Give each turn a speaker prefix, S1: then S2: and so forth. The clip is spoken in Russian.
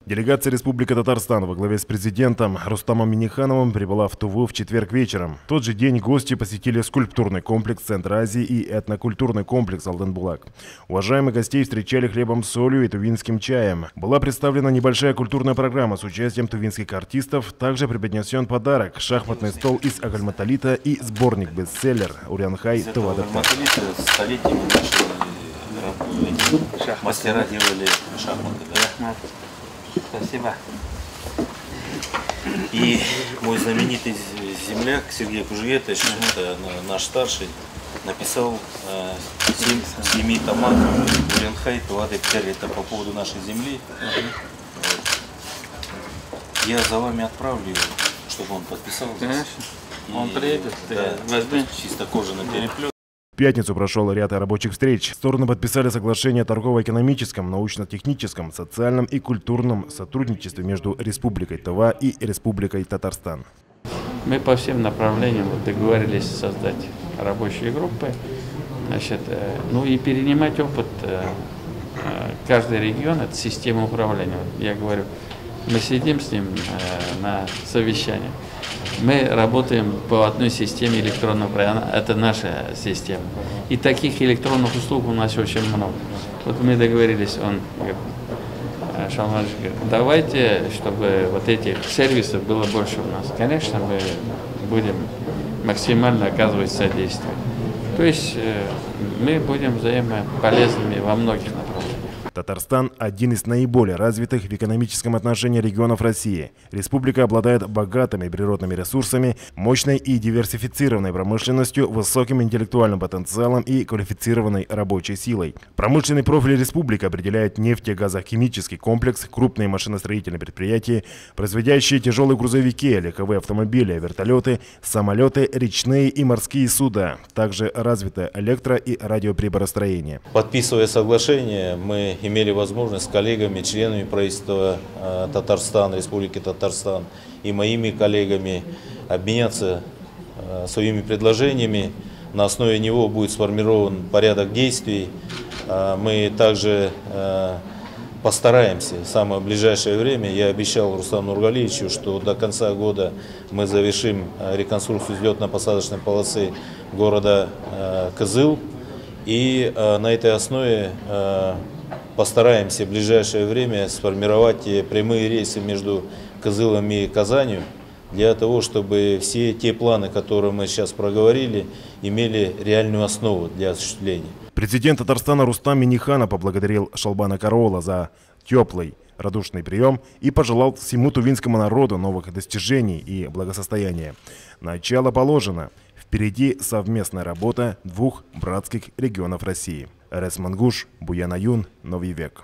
S1: Делегация Республики Татарстан во главе с президентом Рустамом Миннихановым прибыла в Туву в четверг вечером. В тот же день гости посетили скульптурный комплекс Центра Азии и этнокультурный комплекс Алтынбулак. Уважаемых гостей встречали хлебом с солью и тувинским чаем. Была представлена небольшая культурная программа с участием тувинских артистов. Также преподнесен подарок – шахматный стол из агалматолита и сборник-бестселлер «Урянхай Тувадаттар».
S2: Мастера делали шахматы. Да? Спасибо. И мой знаменитый земляк Сергей Кужуетович, это наш старший, написал 7 томах «Урянхай Тувадаттар». Это по поводу нашей земли. Я за вами отправлю его, чтобы он подписал.
S3: Конечно. Он приедет, возьми.
S2: Чисто кожаный переплет.
S1: В пятницу прошел ряд рабочих встреч. Стороны подписали соглашение о торгово-экономическом, научно-техническом, социальном и культурном сотрудничестве между Республикой Тыва и Республикой Татарстан.
S3: Мы по всем направлениям договорились создать рабочие группы, ну и перенимать опыт. Каждый регион – это система управления. Я говорю, мы сидим с ним на совещании. Мы работаем по одной системе электронного управления, это наша система. И таких электронных услуг у нас очень много. Вот мы договорились, он говорит, Шалманович говорит, давайте, чтобы вот этих сервисов было больше у нас. Конечно, мы будем максимально оказывать содействие. То есть мы будем взаимополезными во многих направлениях.
S1: Татарстан – один из наиболее развитых в экономическом отношении регионов России. Республика обладает богатыми природными ресурсами, мощной и диверсифицированной промышленностью, высоким интеллектуальным потенциалом и квалифицированной рабочей силой. Промышленный профиль республики определяет нефтегазохимический комплекс, крупные машиностроительные предприятия, производящие тяжелые грузовики, легковые автомобили, вертолеты, самолеты, речные и морские суда. Также развито электро- и радиоприборостроение.
S2: Подписывая соглашение, мы имели возможность с коллегами, членами правительства Татарстана, Республики Татарстан и моими коллегами обменяться своими предложениями. На основе него будет сформирован порядок действий. Мы также постараемся в самое ближайшее время. Я обещал Рустаму Нургалиевичу, что до конца года мы завершим реконструкцию взлетно-посадочной полосы города Кызыл. И на этой основе постараемся в ближайшее время сформировать прямые рейсы между Кызылом и Казанью, для того, чтобы все те планы, которые мы сейчас проговорили, имели реальную основу для осуществления.
S1: Президент Татарстана Рустам Минниханов поблагодарил Шалбана Караола за теплый, радушный прием и пожелал всему тувинскому народу новых достижений и благосостояния. Начало положено. Впереди совместная работа двух братских регионов России. Эрес Мангуш, Буян Аюн, Новый век.